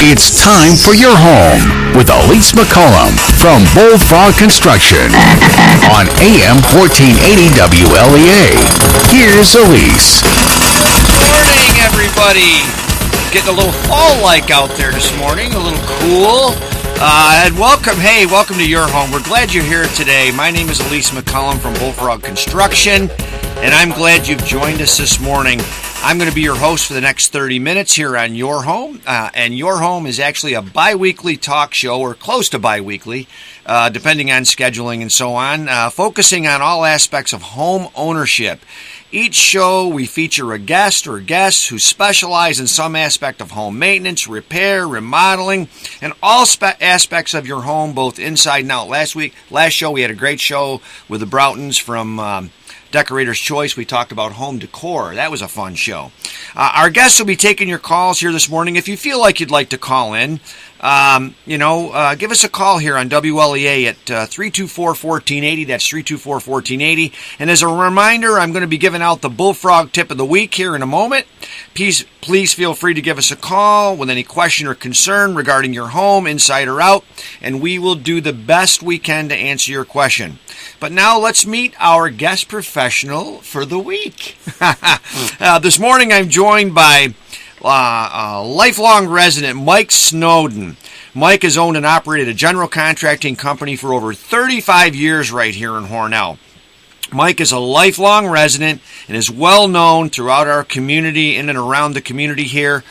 It's time for your home with Elise McCollumn from Bullfrog Construction on AM 1480 WLEA. Here's Elise. Good morning, everybody. Getting a little fall-like out there this morning, a little cool. And welcome to your home. We're glad you're here today. My name is Elise McCollumn from Bullfrog Construction, and I'm glad you've joined us this morning. I'm going to be your host for the next 30 minutes here on Your Home, and Your Home is actually a bi-weekly talk show, or close to bi-weekly, depending on scheduling and so on, focusing on all aspects of home ownership. Each show, we feature a guest or guests who specialize in some aspect of home maintenance, repair, remodeling, and all aspects of your home, both inside and out. Last show, we had a great show with the Broughtons from Decorator's Choice. We talked about home decor. That was a fun show. Our guests will be taking your calls here this morning. If you feel like you'd like to call in, give us a call here on WLEA at 324-1480. That's 324-1480. And as a reminder, I'm going to be giving out the Bullfrog Tip of the Week here in a moment. Please feel free to give us a call with any question or concern regarding your home, inside or out, and we will do the best we can to answer your question. But now let's meet our guest professional for the week. This morning I'm joined by a lifelong resident, Mike Snowden. Mike has owned and operated a general contracting company for over 35 years right here in Hornell. Mike is a lifelong resident and is well known throughout our community, in and around the community here.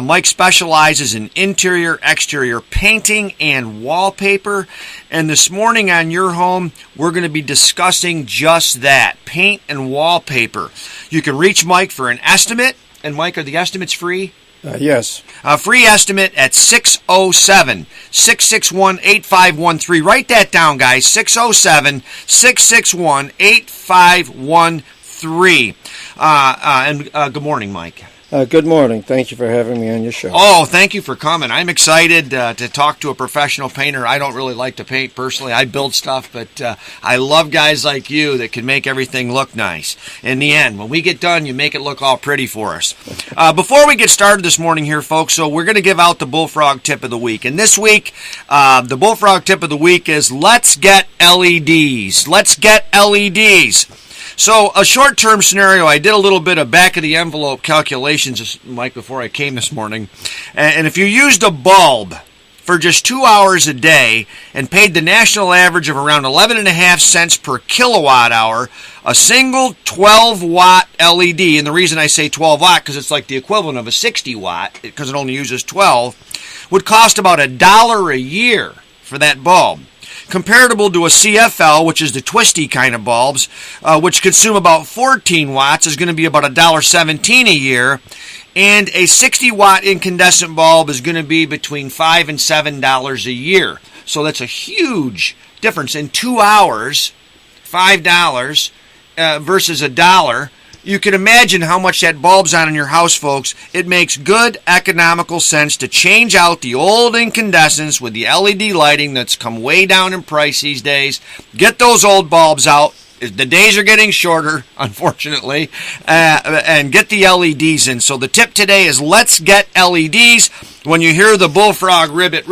Mike specializes in interior, exterior painting and wallpaper. And this morning on Your Home, we're going to be discussing just that, paint and wallpaper. You can reach Mike for an estimate. And Mike, are the estimates free? Yes. Free estimate at 607-661-8513. Write that down, guys. 607-661-8513. Good morning, Mike. Good morning. Thank you for having me on your show. Oh, thank you for coming. I'm excited to talk to a professional painter. I don't really like to paint personally. I build stuff, but I love guys like you that can make everything look nice. In the end, when we get done, you make it look all pretty for us. Before we get started this morning here, folks, so we're going to give out the Bullfrog Tip of the Week. And this week, the Bullfrog Tip of the Week is let's get LEDs. Let's get LEDs. So a short-term scenario, I did a little bit of back-of-the-envelope calculations, Mike, before I came this morning. And if you used a bulb for just 2 hours a day and paid the national average of around 11.5 cents per kilowatt hour, a single 12-watt LED, and the reason I say 12-watt because it's like the equivalent of a 60-watt because it only uses 12, would cost about $1 a year for that bulb. Comparable to a CFL, which is the twisty kind of bulbs, which consume about 14 watts, is going to be about $1.17 a year. And a 60-watt incandescent bulb is going to be between $5 and $7 a year. So that's a huge difference. In 2 hours, $5 versus $1. You can imagine how much that bulb's on in your house, folks. It makes good economical sense to change out the old incandescents with the LED lighting that's come way down in price these days. Get those old bulbs out. The days are getting shorter, unfortunately, and get the LEDs in. So the tip today is let's get LEDs. When you hear the Bullfrog ribbit,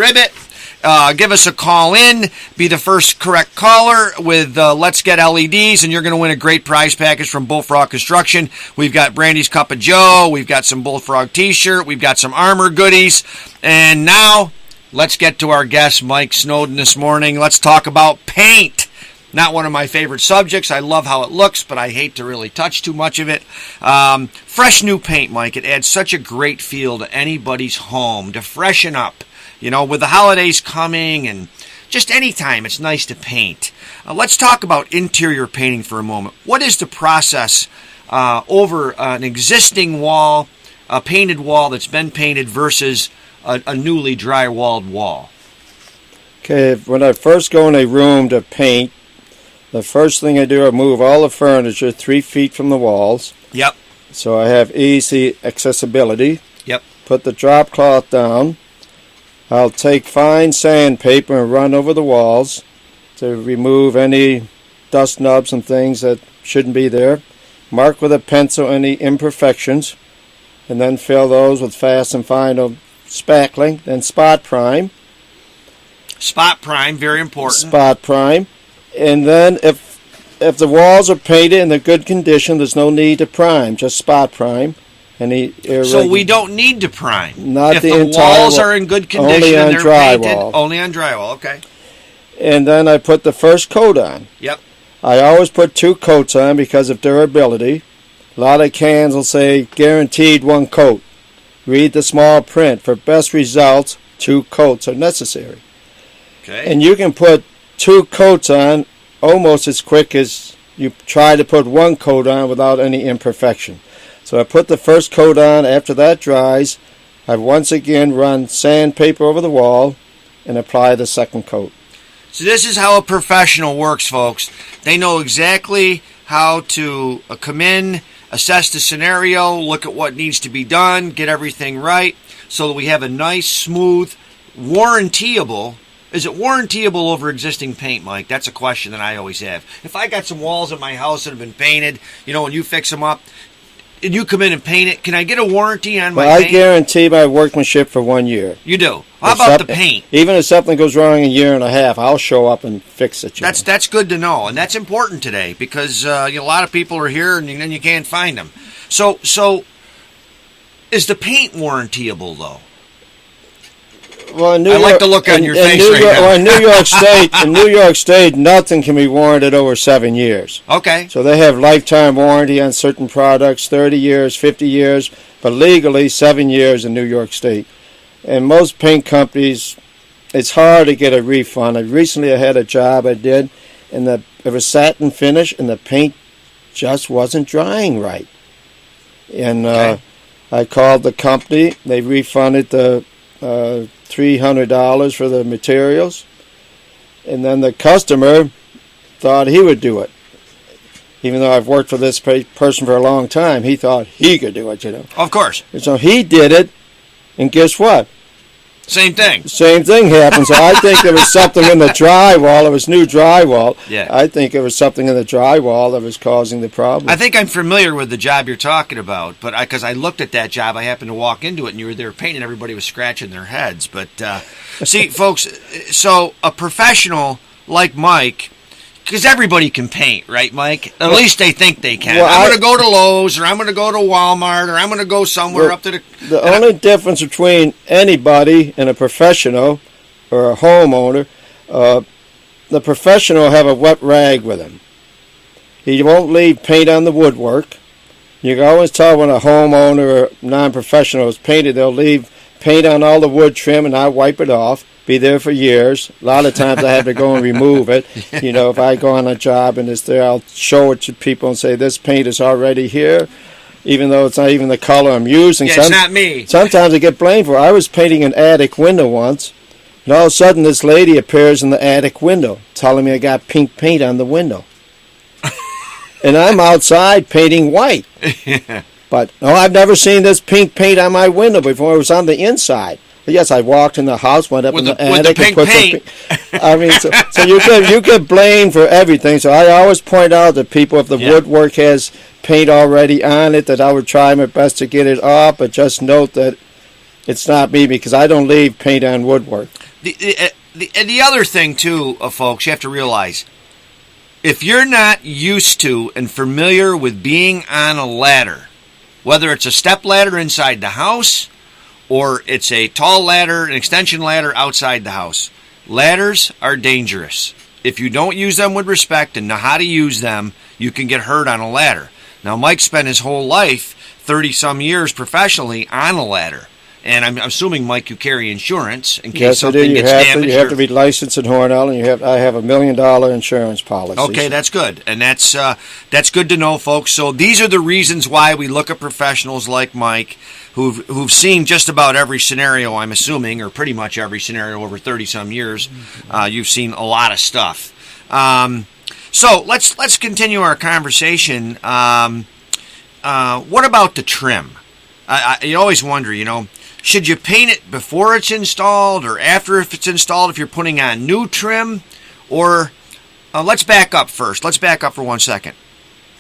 give us a call in. Be the first correct caller with Let's Get LEDs, and you're going to win a great prize package from Bullfrog Construction. We've got Brandy's Cup of Joe. We've got some Bullfrog T-shirt. We've got some armor goodies. And now, let's get to our guest, Mike Snowden, this morning. Let's talk about paint. Not one of my favorite subjects. I love how it looks, but I hate to really touch too much of it. Fresh new paint, Mike. It adds such a great feel to anybody's home to freshen up. You know, with the holidays coming and just any time, it's nice to paint. Let's talk about interior painting for a moment. What is the process over an existing wall, a painted wall that's been painted versus a newly drywalled wall? Okay, when I first go in a room to paint, the first thing I do, I move all the furniture 3 feet from the walls. Yep. So I have easy accessibility. Yep. Put the drop cloth down. I'll take fine sandpaper and run over the walls to remove any dust nubs and things that shouldn't be there. Mark with a pencil any imperfections, and then fill those with fast and final spackling, then spot prime. Spot prime, very important. Spot prime. And then if the walls are painted in a good condition, there's no need to prime, just spot prime. So we don't need to prime. Not if the the entire walls are in good condition only on and they're drywall. painted, only on drywall, okay. And then I put the first coat on. Yep. I always put 2 coats on because of durability. A lot of cans will say guaranteed 1 coat. Read the small print. For best results, 2 coats are necessary. Okay. And you can put 2 coats on almost as quick as you try to put 1 coat on without any imperfection. So I put the first coat on. After that dries, I once again run sandpaper over the wall and apply the second coat. So this is how a professional works, folks. They know exactly how to come in, assess the scenario, look at what needs to be done, get everything right, so that we have a nice, smooth, warrantyable. Is it warrantyable over existing paint, Mike? That's a question that I always have. If I got some walls in my house that have been painted, and you fix them up, and you come in and paint it, can I get a warranty on my paint? I guarantee my workmanship for 1 year. You do? How about the paint? Even if something goes wrong in a year and a half, I'll show up and fix it. That's good to know, and that's important today because a lot of people are here and then you can't find them. So is the paint warrantyable though? Well, I like the look on your face right now. Well, in New York State, nothing can be warranted over 7 years. Okay. So they have lifetime warranty on certain products, 30 years, 50 years, but legally 7 years in New York State. And most paint companies, it's hard to get a refund. Recently I had a job I did, and it was satin finish, and the paint just wasn't drying right. And I called the company. They refunded the $300 for the materials, and then the customer thought he would do it. Even though I've worked for this person for a long time, he thought he could do it, Of course. And so he did it, and guess what? Same thing. Same thing happened. So I think there was something in the drywall. It was new drywall. Yeah. I think it was something in the drywall that was causing the problem. I think I'm familiar with the job you're talking about, but because I looked at that job, I happened to walk into it, and you were there painting. Everybody was scratching their heads. But see, folks, so a professional like Mike, because everybody can paint, right, Mike? At least they think they can. I'm going to go to Lowe's, or I'm going to go to Walmart, or I'm going to go somewhere up to the... The only difference between anybody and a professional or a homeowner, the professional will have a wet rag with him. He won't leave paint on the woodwork. You can always tell when a homeowner or non-professional is painted, they'll leave paint on all the wood trim and not wipe it off. Be there for years. A lot of times I have to go and remove it. If I go on a job and it's there, I'll show it to people and say, this paint is already here, even though it's not even the color I'm using. Yeah, it's not me. Sometimes I get blamed for it. I was painting an attic window once, and all of a sudden this lady appears in the attic window telling me I got pink paint on the window. And I'm outside painting white. But, no, I've never seen this pink paint on my window before. It was on the inside. Yes, I walked in the house, went up in the attic, and put paint. I mean, so you get blamed for everything. So I always point out to people if the woodwork has paint already on it, that I would try my best to get it off, but just note that it's not me because I don't leave paint on woodwork. The other thing too, folks, you have to realize, if you're not used to and familiar with being on a ladder, whether it's a step ladder inside the house, or it's a tall ladder, an extension ladder outside the house. Ladders are dangerous. If you don't use them with respect and know how to use them, you can get hurt on a ladder. Now, Mike spent his whole life, 30-some years professionally, on a ladder. And I'm assuming, Mike, you carry insurance in case something gets damaged. You have to be licensed in Hornell, and I have $1 million insurance policy. Okay, that's good. And that's good to know, folks. So these are the reasons why we look at professionals like Mike, who've seen just about every scenario, I'm assuming, or pretty much every scenario over 30-some years. You've seen a lot of stuff. So let's continue our conversation. What about the trim? I always wonder, should you paint it before it's installed or after if it's installed if you're putting on new trim? Or let's back up first. Let's back up for 1 second.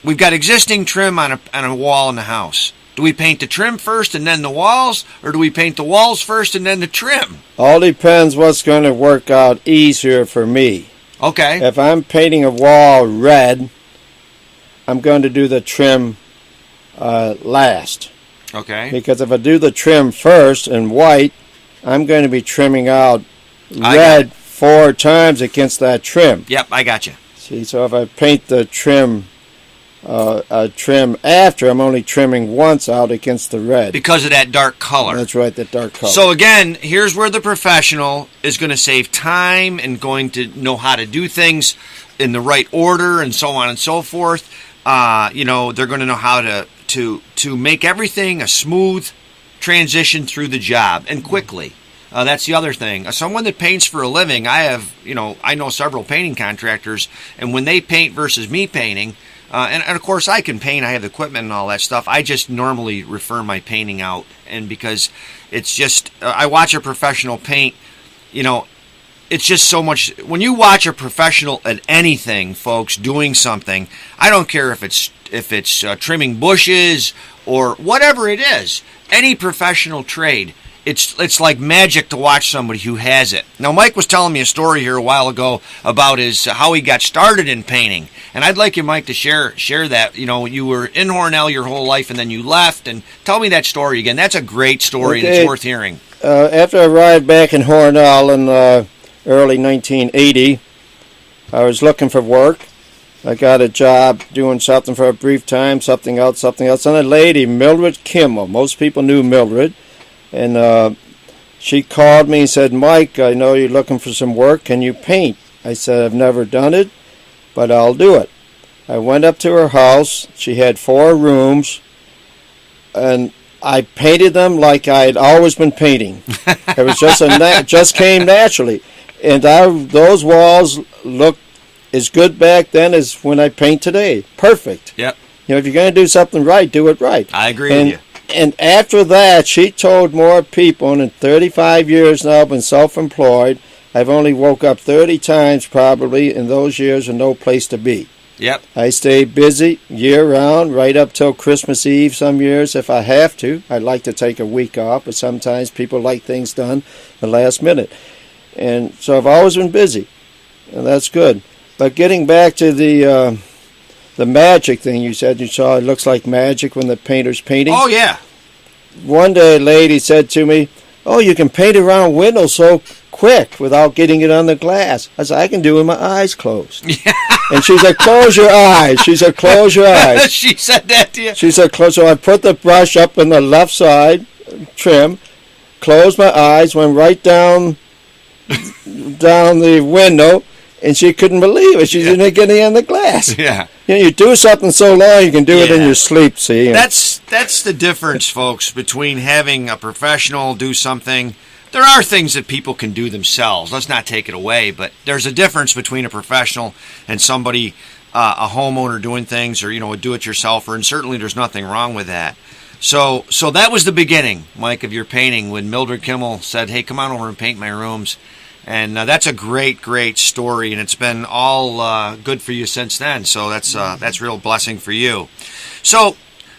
We've got existing trim on a wall in the house. Do we paint the trim first and then the walls, or do we paint the walls first and then the trim? All depends what's going to work out easier for me. Okay. If I'm painting a wall red, I'm going to do the trim last. Okay. Because if I do the trim first in white, I'm going to be trimming out red 4 times against that trim. Yep, I got you. See, so if I paint the trim after, I'm only trimming once out against the red. Because of that dark color. That's right, that dark color. So again, here's where the professional is going to save time and going to know how to do things in the right order and so on and so forth. They're going to know how to make everything a smooth transition through the job and quickly. That's the other thing. Someone that paints for a living, I know several painting contractors, and when they paint versus me painting, and of course I can paint, I have the equipment and all that stuff, I just normally refer my painting out, and because it's just, I watch a professional paint, it's just so much. When you watch a professional at anything, folks, doing something, I don't care if it's trimming bushes or whatever it is, any professional trade, it's like magic to watch somebody who has it. Now, Mike was telling me a story here a while ago about how he got started in painting, and I'd like you, Mike, to share that. You were in Hornell your whole life, and then you left, and tell me that story again. That's a great story, and it's worth hearing. After I arrived back in Hornell in early 1980, I was looking for work. I got a job doing something for a brief time, something else, and a lady, Mildred Kimmel. Most people knew Mildred. And she called me and said, "Mike, I know you're looking for some work. Can you paint?" I said, "I've never done it, but I'll do it." I went up to her house. She had 4 rooms, and I painted them like I'd always been painting. It was just came naturally. And those walls look as good back then as when I paint today. Perfect. Yep. If you're going to do something right, do it right. I agree with you. And after that, she told more people, and in 35 years now, I've been self-employed. I've only woke up 30 times probably in those years and no place to be. Yep. I stay busy year-round, right up till Christmas Eve some years if I have to. I'd like to take a week off, but sometimes people like things done the last minute. And so I've always been busy, and that's good. But getting back to the magic thing you said, you saw it looks like magic when the painter's painting. Oh, yeah. One day a lady said to me, "Oh, you can paint around windows so quick without getting it on the glass." I said, "I can do it with my eyes closed." Yeah. And she said, "Close your eyes." She said, "Close your eyes." She said that to you? She said, "Close." So I put the brush up on the left side, trim, closed my eyes, went right down the window, and she couldn't believe it. She didn't get any on the glass. Yeah. You do something so long, you can do it in your sleep, see? That's the difference, folks, between having a professional do something. There are things that people can do themselves. Let's not take it away, but there's a difference between a professional and somebody, a homeowner doing things, or, a do-it-yourselfer, and certainly there's nothing wrong with that. So that was the beginning, Mike, of your painting when Mildred Kimmel said, "Hey, come on over and paint my rooms." And that's a great, great story, and it's been all good for you since then. So that's real blessing for you. So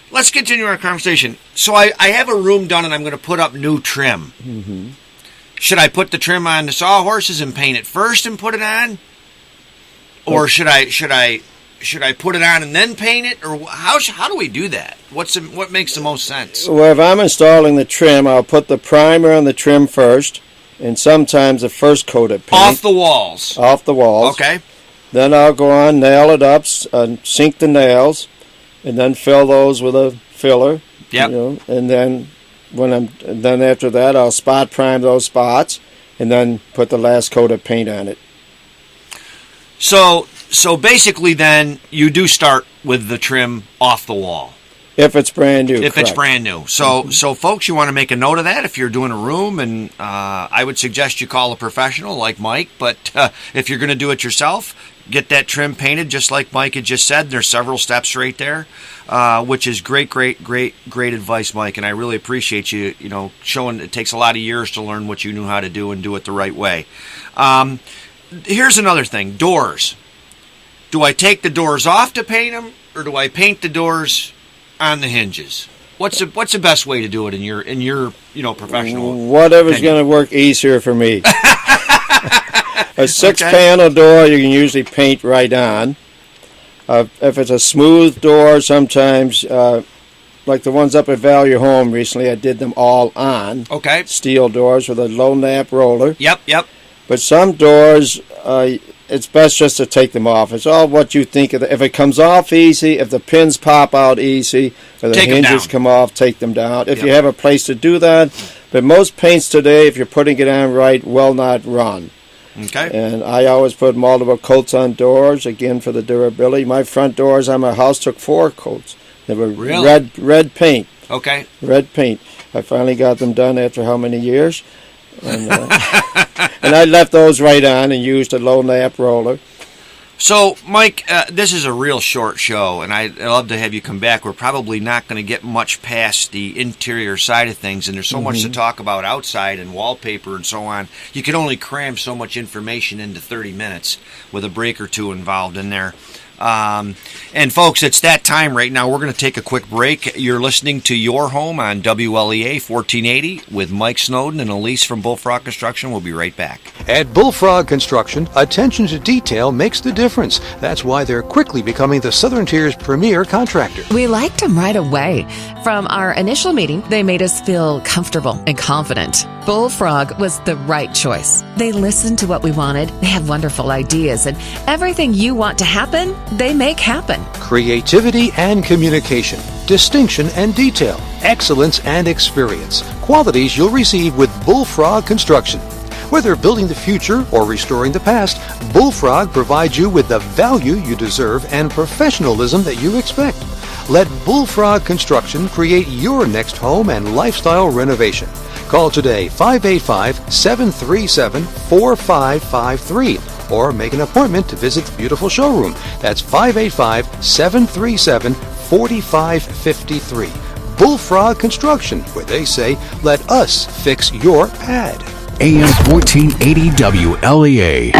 let's continue our conversation. So I have a room done, and I'm going to put up new trim. Mm-hmm. Should I put the trim on the sawhorses and paint it first and put it on, or should I put it on and then paint it, or how do we do that? What makes the most sense? Well, if I'm installing the trim, I'll put the primer on the trim first. And sometimes the first coat of paint. Off the walls. Off the walls. Okay. Then I'll go on, nail it up, sink the nails, and then fill those with a filler. Yep. And then after that, I'll spot prime those spots, and then put the last coat of paint on it. So basically, then you do start with the trim off the wall. If it's brand new. If correct. it's brand new. So folks, you want to make a note of that if you're doing a room, and I would suggest you call a professional like Mike, but if you're going to do it yourself, get that trim painted just like Mike had just said. There's several steps right there, which is great advice, Mike, and I really appreciate you, showing it takes a lot of years to learn what you knew how to do and do it the right way. Here's another thing, doors. Do I take the doors off to paint them, or do I paint the doors on the hinges? What's the best way to do it in your professional? Whatever's going to work easier for me. A 6-panel door you can usually paint right on. If it's a smooth door, sometimes like the ones up at Value Home recently, I did them all on. Okay. Steel doors with a low nap roller. Yep. But some doors, it's best just to take them off. It's all what you think of. If it comes off easy, if the pins pop out easy, or the hinges come off, take them down. If you have a place to do that. But most paints today, if you're putting it on right, will not run. Okay. And I always put multiple coats on doors, again, for the durability. My front doors on my house took 4 coats. They were red paint. Okay. Red paint. I finally got them done after how many years? And, and I left those right on and used a low nap roller. So, Mike, this is a real short show, and I'd love to have you come back. We're probably not going to get much past the interior side of things, and there's so much to talk about outside and wallpaper and so on. You can only cram so much information into 30 minutes with a break or two involved in there. And folks, it's that time right now. We're going to take a quick break. You're listening to Your Home on WLEA 1480 with Mike Snowden and Elise from Bullfrog Construction. We'll be right back. At Bullfrog Construction, attention to detail makes the difference. That's why they're quickly becoming the Southern Tier's premier contractor. We liked them right away. From our initial meeting, they made us feel comfortable and confident. Bullfrog was the right choice. They listened to what we wanted. They have wonderful ideas, and everything you want to happen, they make happen. Creativity and communication, distinction and detail, excellence and experience. Qualities you'll receive with Bullfrog Construction. Whether building the future or restoring the past, Bullfrog provides you with the value you deserve and professionalism that you expect. Let Bullfrog Construction create your next home and lifestyle renovation. Call today 585-737-4553 or make an appointment to visit the beautiful showroom. That's 585-737-4553. Bullfrog Construction, where they say, let us fix your pad. AM 1480 WLEA.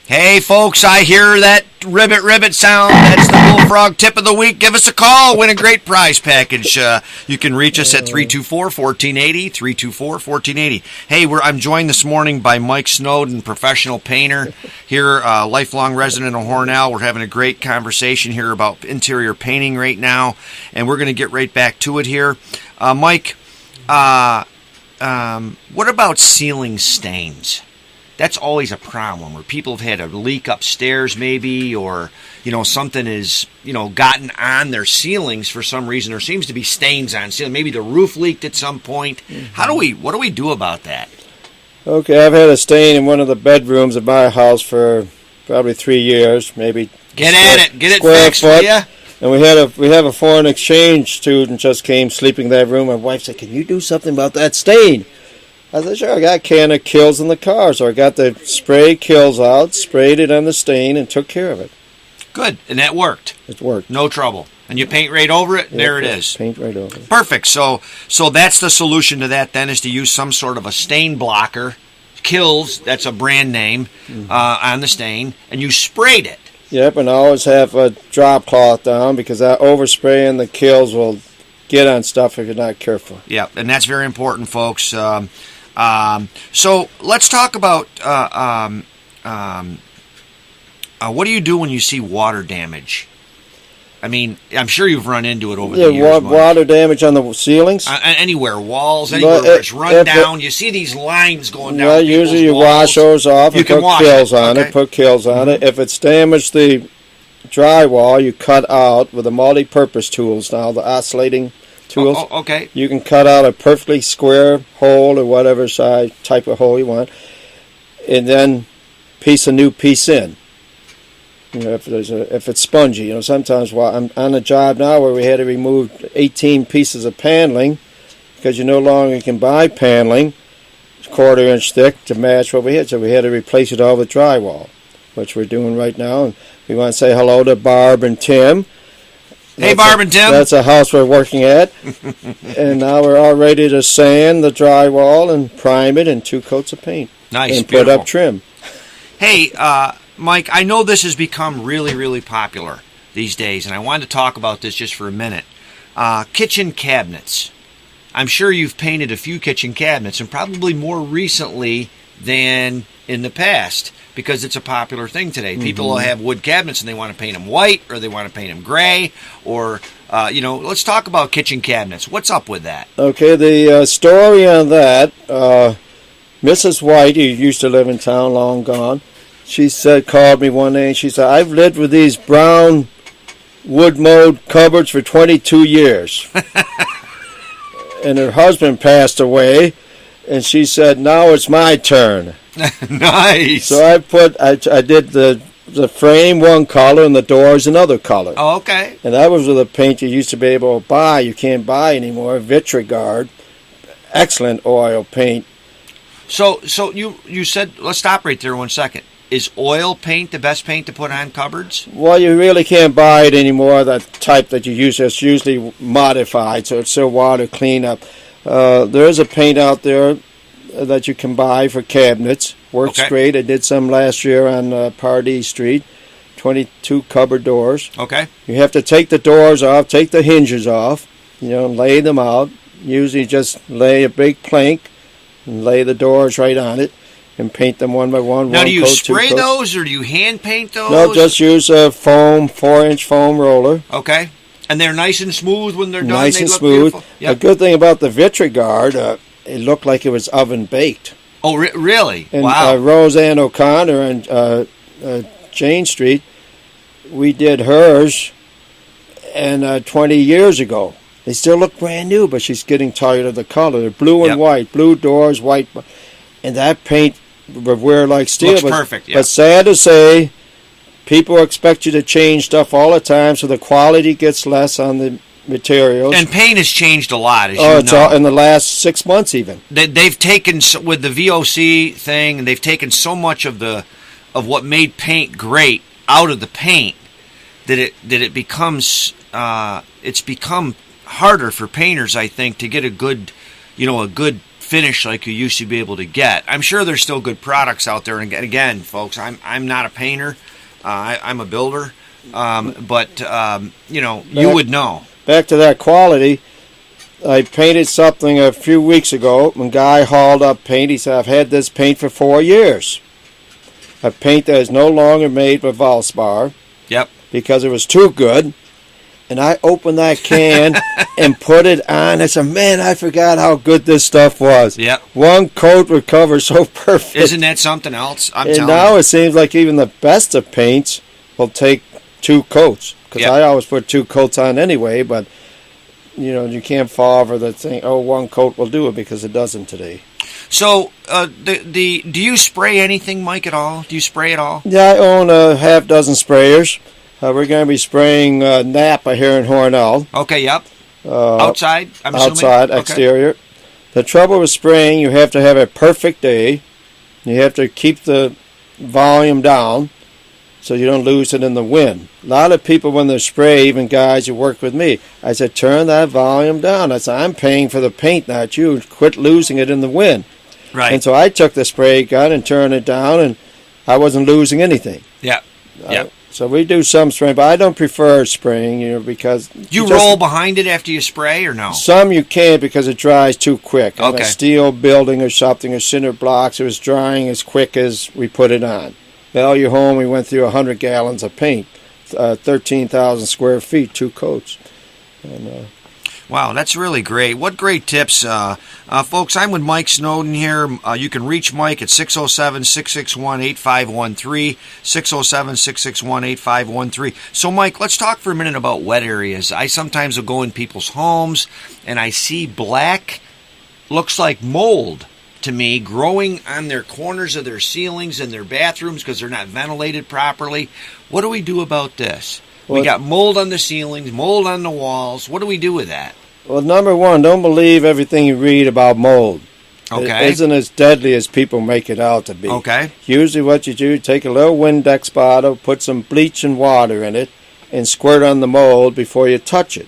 Hey, folks, I hear that ribbit sound. That's the Bullfrog Tip of the Week. Give us a call. Win a great prize package. You can reach us at 324-1480, 324-1480. Hey, I'm joined this morning by Mike Snowden, professional painter here, lifelong resident of Hornell. We're having a great conversation here about interior painting right now, and we're going to get right back to it here. Mike, what about ceiling stains? That's always a problem where people have had a leak upstairs maybe, or, something is, gotten on their ceilings for some reason. There seems to be stains on ceiling. Maybe the roof leaked at some point. What do we do about that? Okay, I've had a stain in one of the bedrooms of my house for probably 3 years, maybe. Get it fixed, will ya? And we have a foreign exchange student just came sleeping in that room. My wife said, "Can you do something about that stain?" I said, "Sure." I got a can of Kills in the car, so I got the spray Kills out, sprayed it on the stain, and took care of it. Good, and that worked. It worked. No trouble. And you paint right over it, there it is. Paint right over it. Perfect. So that's the solution to that then, is to use some sort of a stain blocker. Kills, that's a brand name, on the stain, and you sprayed it. Yep, and I always have a drop cloth down because that overspraying the Kills will get on stuff if you're not careful. Yep, and that's very important, folks. So let's talk about what do you do when you see water damage? I mean, I'm sure you've run into it over the years. Water damage on the ceilings? Anywhere, walls, anywhere where it's run down. You see these lines going down. Well, usually you wash those off and put Kills on it. Put Kills on it. If it's damaged the drywall, you cut out with the multi-purpose tools now, the oscillating tools. Okay. You can cut out a perfectly square hole or whatever size type of hole you want, and then piece a new piece in. If it's spongy, sometimes while I'm on a job now where we had to remove 18 pieces of paneling because you no longer can buy paneling 1/4 inch thick to match what we had, so we had to replace it all with drywall, which we're doing right now. And we want to say hello to Barb and Tim. Hey, Barb and Tim. That's a house we're working at. And now we're all ready to sand the drywall and prime it in 2 coats of paint. Nice, and beautiful. Put up trim. Hey, Mike, I know this has become really, really popular these days, and I wanted to talk about this just for a minute. kitchen cabinets. I'm sure you've painted a few kitchen cabinets, and probably more recently than in the past, because it's a popular thing today. People will have wood cabinets and they want to paint them white, or they want to paint them gray, or, let's talk about kitchen cabinets. What's up with that? Okay, the story on that, Mrs. White, who used to live in town, long gone, she called me one day and she said, I've lived with these brown wood mold cupboards for 22 years. And her husband passed away, and she said, now it's my turn. Nice. So I did the frame one color and the doors another color. Oh, okay. And that was with a paint you used to be able to buy. You can't buy anymore. Vitrigard, excellent oil paint. So you said, let's stop right there 1 second. Is oil paint the best paint to put on cupboards? Well, you really can't buy it anymore, that type that you use. It's usually modified, so it's still water cleanup. There is a paint out there that you can buy for cabinets. Works great. I did some last year on Pardee Street, 22 cupboard doors. Okay. You have to take the doors off, take the hinges off, lay them out. Usually just lay a big plank and lay the doors right on it. And paint them one by one. Now, do you spray those, or do you hand paint those? No, just use a 4-inch foam roller. Okay. And they're nice and smooth when they're done? Nice they and look smooth. Beautiful. Yep. A good thing about the Vitrigard, it looked like it was oven baked. Oh, really? And, wow. Roseanne O'Connor on Jane Street, we did hers, and 20 years ago. They still look brand new, but she's getting tired of the color. They're blue and white, blue doors, white, and that paint would wear like steel. Looks perfect, yeah. But sad to say, people expect you to change stuff all the time, so the quality gets less on the materials. And paint has changed a lot, as you it's know. all in the last 6 months even. They've taken, with the VOC thing, and they've taken so much of what made paint great out of the paint that it becomes it's become harder for painters, I think, to get a good finish like you used to be able to get. I'm sure there's still good products out there, and again, folks, I'm not a painter. I'm a builder, but you would know. Back to that quality, I painted something a few weeks ago. When guy hauled up paint, he said, I've had this paint for 4 years. A paint that is no longer made with Valspar. Yep. Because it was too good. And I opened that can and put it on. I said, man, I forgot how good this stuff was. Yep. One coat would cover so perfect. Isn't that something else? I'm and telling now you. it seems like even the best of paints will take 2 coats. Because I always put 2 coats on anyway, but you can't fall over the thing, 1 coat will do it, because it doesn't today. So, do you spray anything, Mike, at all? Do you spray at all? Yeah, I own a half dozen sprayers. We're going to be spraying Napa here in Hornell. Okay, yep. Outside, I'm assuming? Outside, exterior. The trouble with spraying, you have to have a perfect day. You have to keep the volume down so you don't lose it in the wind. A lot of people, when they spray, even guys who work with me, I said, turn that volume down. I said, I'm paying for the paint, not you. Quit losing it in the wind. Right. And so I took the spray gun and turned it down, and I wasn't losing anything. Yeah. Yeah. So we do some spraying, but I don't prefer spraying, because... You roll behind it after you spray, or no? Some you can't, because it dries too quick. On Okay. a steel building or something, or cinder blocks, it was drying as quick as we put it on. Value Home, we went through 100 gallons of paint, 13,000 square feet, 2 coats. And, wow, that's really great. What great tips. Folks, I'm with Mike Snowden here. You can reach Mike at 607-661-8513, 607-661-8513. So, Mike, let's talk for a minute about wet areas. I sometimes will go in people's homes, and I see black, looks like mold to me, growing on their corners of their ceilings in their bathrooms because they're not ventilated properly. What do we do about this? We got mold on the ceilings, mold on the walls. What do we do with that? Well, number one, don't believe everything you read about mold. Okay. It isn't as deadly as people make it out to be. Okay. Usually what you do, take a little Windex bottle, put some bleach and water in it, and squirt on the mold before you touch it.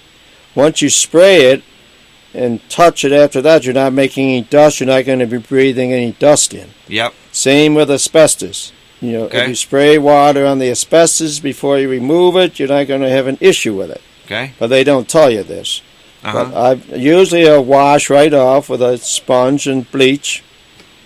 Once you spray it and touch it after that, you're not making any dust. You're not going to be breathing any dust in. Yep. Same with asbestos. If you spray water on the asbestos before you remove it, you're not going to have an issue with it. Okay. But they don't tell you this. But I usually wash right off with a sponge and bleach,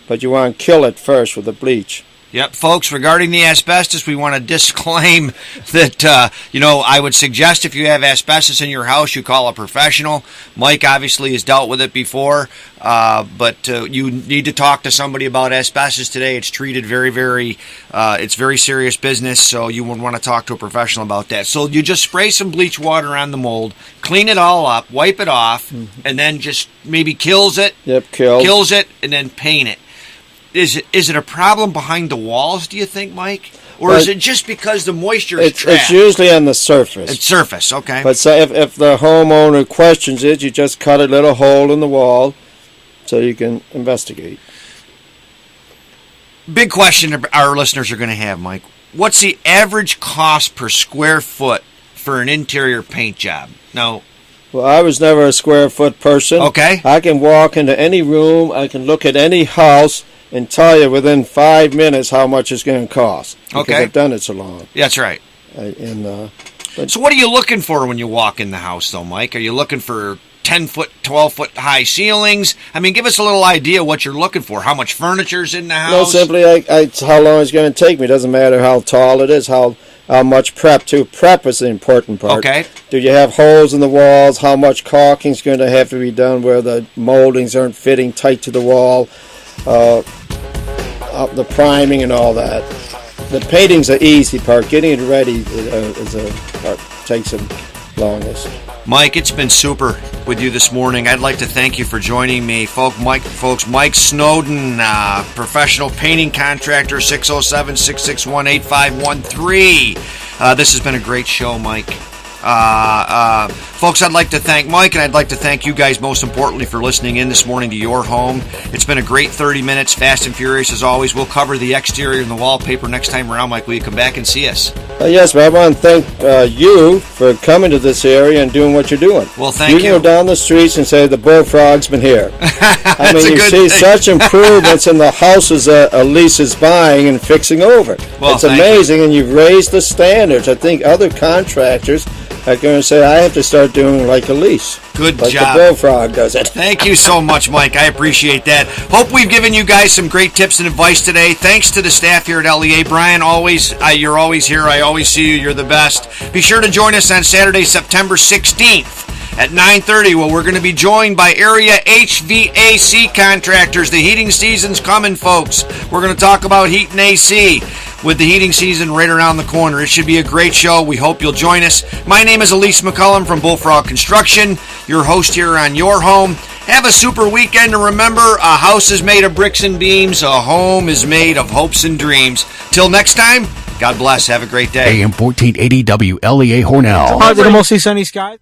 but you want to kill it first with the bleach. Yep, folks, regarding the asbestos, we want to disclaim that, I would suggest if you have asbestos in your house, you call a professional. Mike obviously has dealt with it before, but you need to talk to somebody about asbestos today. It's treated very, very, it's very serious business, so you would want to talk to a professional about that. So you just spray some bleach water on the mold, clean it all up, wipe it off, and then just maybe kills it. Yep, kills it, and then paint it. Is it a problem behind the walls, do you think, Mike? Or is it just because the moisture is trapped? It's usually on the surface. It's surface, okay. But so if the homeowner questions it, you just cut a little hole in the wall so you can investigate. Big question our listeners are going to have, Mike. What's the average cost per square foot for an interior paint job? Now, well, I was never a square foot person. Okay. I can walk into any room, I can look at any house, and tell you within 5 minutes how much it's going to cost. Because I've done it so long. That's right. So what are you looking for when you walk in the house, though, Mike? Are you looking for 10-foot, 12-foot high ceilings? I mean, give us a little idea what you're looking for. How much furniture's in the house? No, simply how long it's going to take me. It doesn't matter how tall it is, how much prep, too. Prep is the important part. Okay. Do you have holes in the walls? How much caulking's going to have to be done where the moldings aren't fitting tight to the wall? The priming and all that. The painting's the easy part. Getting it ready is a part takes the longest. Mike, it's been super with you this morning. I'd like to thank you for joining me. Folks, Mike Snowden, professional painting contractor, 607-661-8513. This has been a great show, Mike. Folks, I'd like to thank Mike, and I'd like to thank you guys most importantly for listening in this morning to Your Home. It's been a great 30 minutes, fast and furious as always. We'll cover the exterior and the wallpaper next time around. Mike, will you come back and see us? Yes, but I want to thank you for coming to this area and doing what you're doing. Well, thank you. You can go down the streets and say the bullfrog's been here. I mean, you see such improvements in the houses that Elise is buying and fixing over. Well, it's amazing, and you've raised the standards. I think other contractors are going to say, I have to start doing like Elise. Good like job. The bullfrog does it. Thank you so much, Mike. I appreciate that. Hope we've given you guys some great tips and advice today. Thanks to the staff here at Wlea. Brian, you're always here. I always see you. You're the best. Be sure to join us on Saturday, September 16th at 9:30, where we're going to be joined by area HVAC contractors. The heating season's coming, folks. We're going to talk about heat and AC with the heating season right around the corner. It should be a great show. We hope you'll join us. My name is Elise McCollumn from Bullfrog Construction, your host here on Your Home. Have a super weekend, and remember, a house is made of bricks and beams. A home is made of hopes and dreams. Till next time, God bless. Have a great day. AM 1480 WLEA Hornell. The mostly sunny skies.